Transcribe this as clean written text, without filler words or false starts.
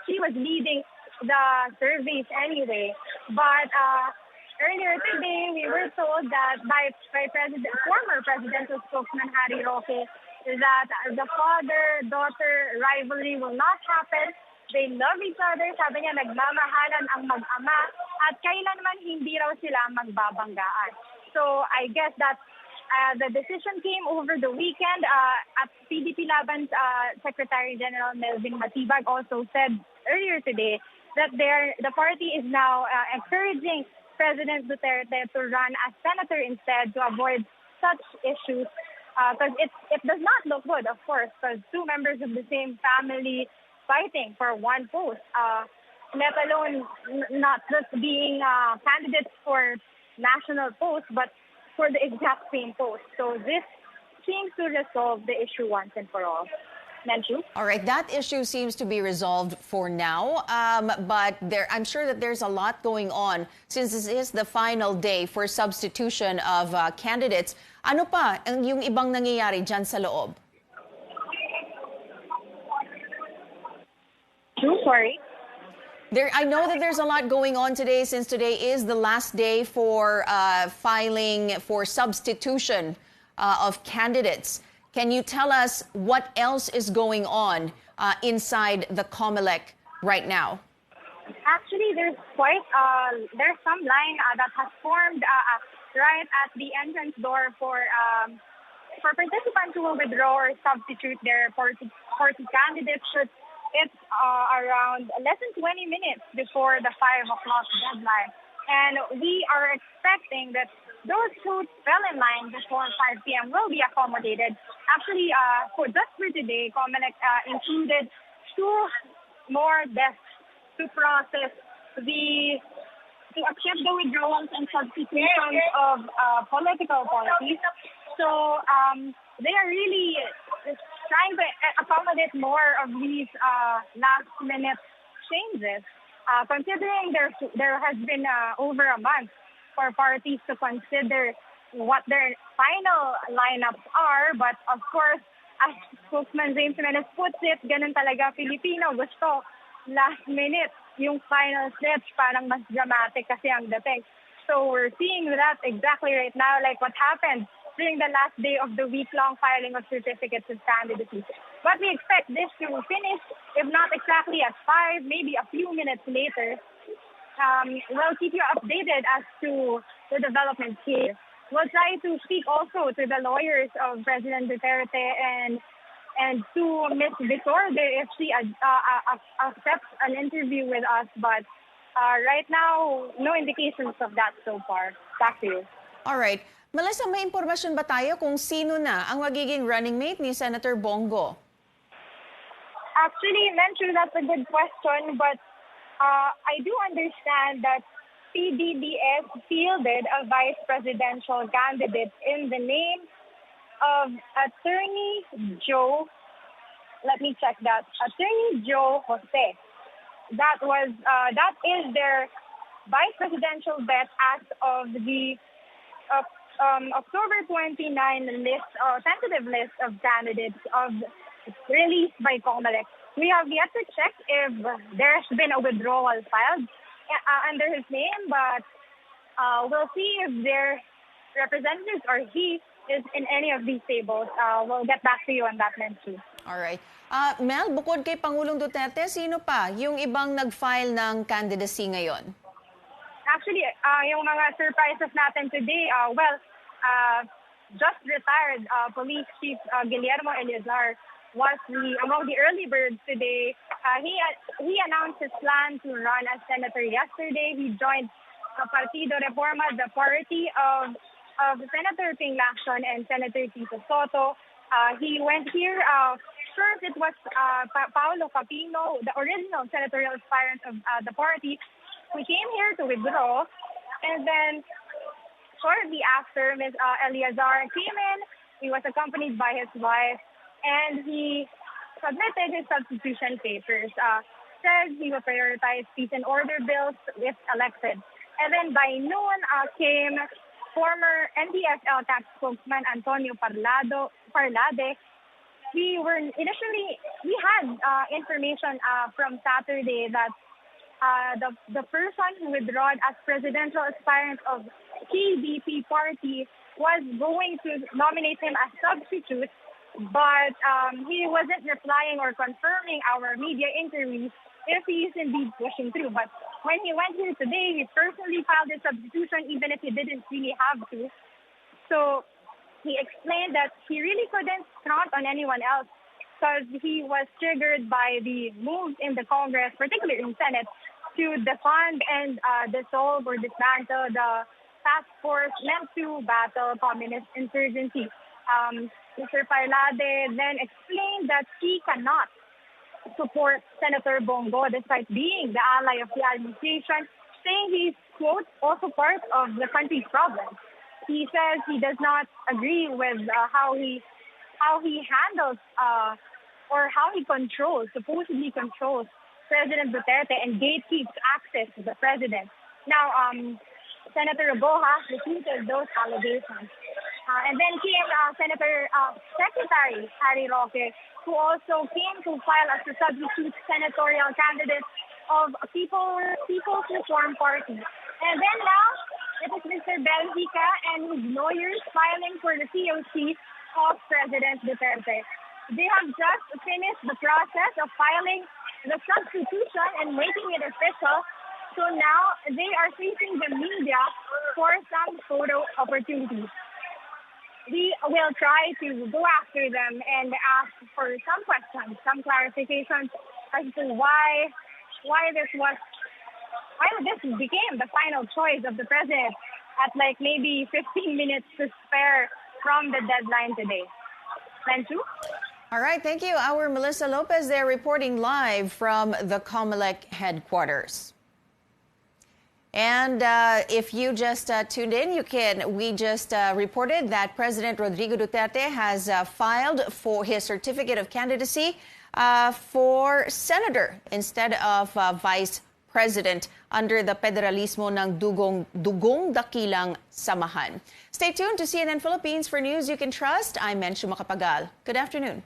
actually was leading the surveys anyway. But earlier today, we were told that by former presidential spokesman Harry Roque that the father-daughter rivalry will not happen. They love each other. Sabi niya, nagmamahalan ang mag-ama at kailanman hindi raw sila magbabanggaan. So I guess that the decision came over the weekend. At PDP Laban's Secretary General Melvin Matibag also said earlier today that the party is now encouraging President Duterte to run as senator instead to avoid such issues. Because it does not look good, of course, because two members of the same family fighting for one post, let alone not just being candidates for national posts, but for the exact same post. So this seems to resolve the issue once and for all. Menchu? All right, that issue seems to be resolved for now, but I'm sure that there's a lot going on since this is the final day for substitution of candidates. Ano pa ang yung ibang nangyayari dyan sa loob? Sorry? I know that there's a lot going on today since today is the last day for filing for substitution of candidates. Can you tell us what else is going on inside the COMELEC right now? Actually, there's some line that has formed right at the entrance door for participants who will withdraw or substitute their party candidates. It's around less than 20 minutes before the 5 o'clock deadline. And we are expecting that those who fell in line before 5 p.m. will be accommodated. Actually, just for today, COMELEC included 2 more desks to process to accept the withdrawals and substitutions of political parties. So they are really trying to accommodate more of these last-minute changes, considering there has been over a month for parties to consider what their final lineups are. But of course, as spokesman James Jimenez puts it, ganun talaga Filipino, gusto last minute yung final steps, parang mas dramatic kasi ang dating. So we're seeing that exactly right now, like what happened during the last day of the week-long filing of certificates of candidacy. But we expect this to finish, if not exactly at 5, maybe a few minutes later. We'll keep you updated as to the developments here. We'll try to speak also to the lawyers of President Duterte and to Ms. Vicorde if she accepts an interview with us. But right now, no indications of that so far. Back to you. All right. Melissa, may impormasyon ba tayo kung sino na ang magiging running mate ni Senator Bong Go? Actually, Menchu, that's a good question, but I do understand that PDDS fielded a vice presidential candidate in the name of Attorney Joe. Let me check that. Attorney Joe Jose. That is their vice presidential bet as of the October 29 list, tentative list of candidates released by COMELEC. We have yet to check if there's been a withdrawal filed under his name, but we'll see if their representatives or he is in any of these tables. We'll get back to you on that, Nancy. All right. Mel, bukod kay Pangulong Duterte, sino pa yung ibang nag-file ng candidacy ngayon? Actually, yung mga surprises natin today, just retired Police Chief Guillermo Eleazar was among the early birds today. He announced his plan to run as senator yesterday. He joined Partido Reforma, the party of Senator Ping Lacson and Senator Tito Soto. He went here. First, it was Paolo Capino, the original senatorial aspirant of the party, who came here to withdraw. And then shortly after, Ms. Eleazar came in. He was accompanied by his wife, and he submitted his substitution papers. Said he will prioritize peace and order bills if elected. And then by noon came former NDSL tax spokesman Antonio Parlade, we had information from Saturday that the person who withdrawn as presidential aspirant of KDP party was going to nominate him as substitute, but he wasn't replying or confirming our media inquiries if he is indeed pushing through. But when he went here today, he personally filed his substitution even if he didn't really have to. So he explained that he really couldn't count on anyone else because he was triggered by the moves in the Congress, particularly in Senate, to defund and dissolve or dismantle the task force meant to battle communist insurgency. Mr. Parlade then explained that he cannot support Senator Bong Go despite being the ally of the administration, saying he's, quote, also part of the country's problem. He says he does not agree with how he handles or how he supposedly controls President Duterte and gatekeeps access to the president. Now, Senator Boha refuted those allegations. And then came Senator Secretary Harry Roque, who also came to file as the substitute senatorial candidate of People's Reform Party. And then now, it is Mr. Benfica and his lawyers filing for the COC of President Duterte. They have just finished the process of filing the substitution and making it official. So now they are facing the media for some photo opportunities. We will try to go after them and ask for some questions, some clarifications as to why this became the final choice of the president at like maybe 15 minutes to spare from the deadline today. Lenchu? All right, thank you. Our Melissa Lopez there reporting live from the COMELEC headquarters. And if you just tuned in, we just reported that President Rodrigo Duterte has filed for his certificate of candidacy for senator instead of vice president under the Pederalismo ng Dugong Dakilang Samahan. Stay tuned to CNN Philippines for news you can trust. I'm Menshu Makapagal. Good afternoon.